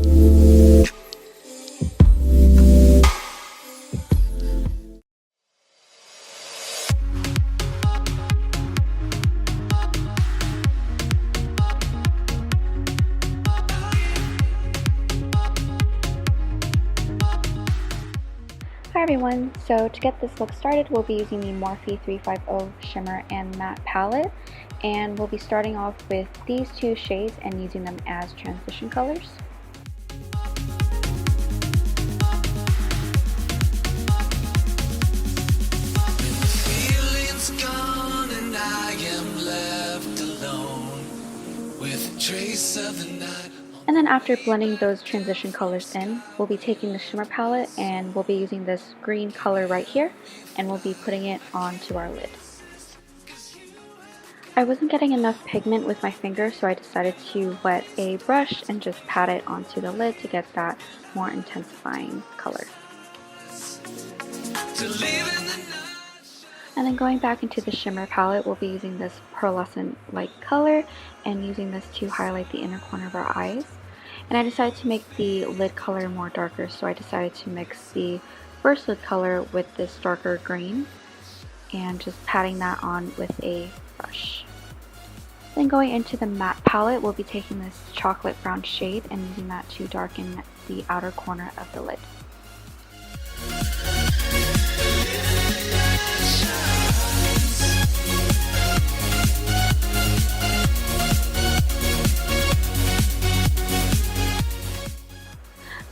Hi everyone, so to get this look started, we'll be using the Morphe 35O Shimmer and Matte Palette, and we'll be starting off with these two shades and using them as transition colors. And then after blending those transition colors in, we'll be taking the shimmer palette and we'll be using this green color right here, and we'll be putting it onto our lid. I wasn't getting enough pigment with my finger, so I decided to wet a brush and just pat it onto the lid to get that more intensifying color. And then going back into the shimmer palette, we'll be using this pearlescent light color and using this to highlight the inner corner of our eyes. And I decided to make the lid color more darker, so I decided to mix the first lid color with this darker green and just patting that on with a brush. Then going into the matte palette, we'll be taking this chocolate brown shade and using that to darken the outer corner of the lid.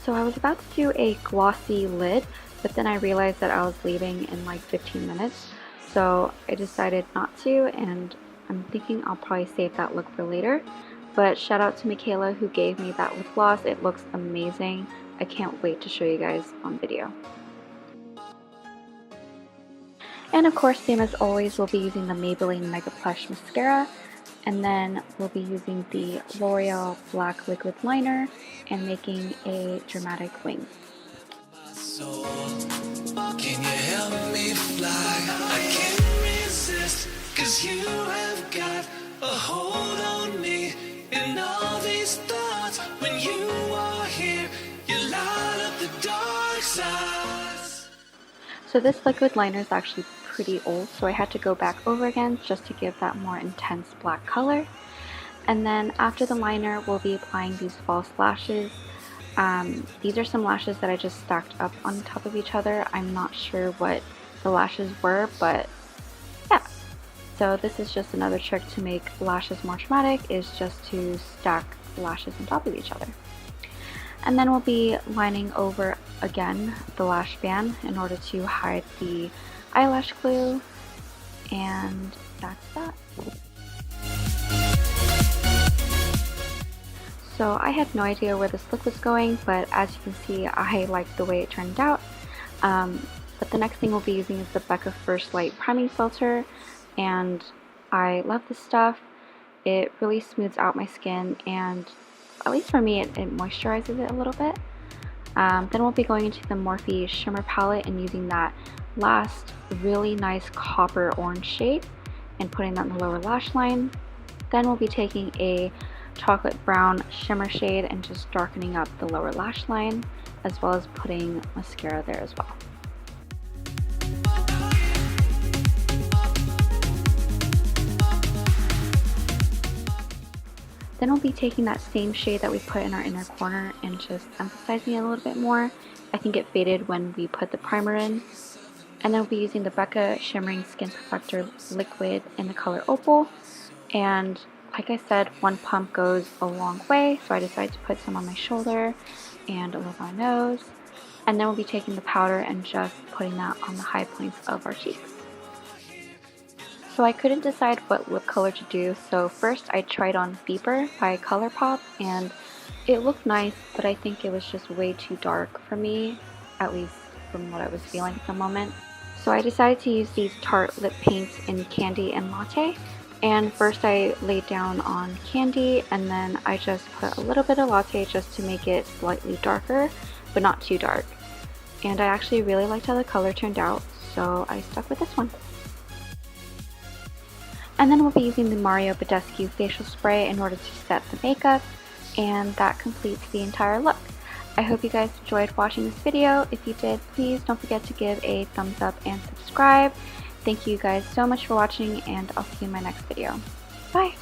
So I was about to do a glossy lid, but then I realized that I was leaving in like 15 minutes, so I decided not to, and I'm thinking I'll probably save that look for later. But shout out to Michaela who gave me that lip gloss. It looks amazing. I can't wait to show you guys on video. And of course, same as always, we'll be using the Maybelline Mega Plush Mascara. And then we'll be using the Loreal Black Liquid Liner and making a dramatic wing. So, can you help me fly? I can't resist, 'cause you have got a hold on me. And all these thoughts, when you are here, you light up the dark sides. So this liquid liner is actually pretty old, so I had to go back over again just to give that more intense black color. And then after the liner, we'll be applying these false lashes. These are some lashes that I just stacked up on top of each other. I'm not sure what the lashes were, but yeah. So this is just another trick to make lashes more dramatic, is just to stack lashes on top of each other. And then we'll be lining over again the lash band in order to hide the eyelash glue, and that's that. So I had no idea where this look was going, but as you can see, I like the way it turned out. But the next thing we'll be using is the BECCA First Light Priming Filter, and I love this stuff. It really smooths out my skin, and at least for me, it moisturizes it a little bit. Then we'll be going into the Morphe Shimmer palette and using that last really nice copper orange shade and putting that in the lower lash line. Then we'll be taking a chocolate brown shimmer shade and just darkening up the lower lash line, as well as putting mascara there as well. Then we'll be taking that same shade that we put in our inner corner and just emphasizing it a little bit more. I think it faded when we put the primer in. And then we'll be using the BECCA Shimmering Skin Perfector Liquid in the color Opal. And like I said, one pump goes a long way, so I decided to put some on my shoulder and a little on my nose. And then we'll be taking the powder and just putting that on the high points of our cheeks. So I couldn't decide what lip color to do, so first I tried on Beeper by ColourPop, and it looked nice, but I think it was just way too dark for me, at least from what I was feeling at the moment. So I decided to use these Tarte lip paints in Candy and Latte. And first I laid down on Candy, and then I just put a little bit of Latte just to make it slightly darker, but not too dark. And I actually really liked how the color turned out, so I stuck with this one. And then we'll be using the Mario Badescu facial spray in order to set the makeup. And that completes the entire look. I hope you guys enjoyed watching this video. If you did, please don't forget to give a thumbs up and subscribe. Thank you guys so much for watching, and I'll see you in my next video. Bye!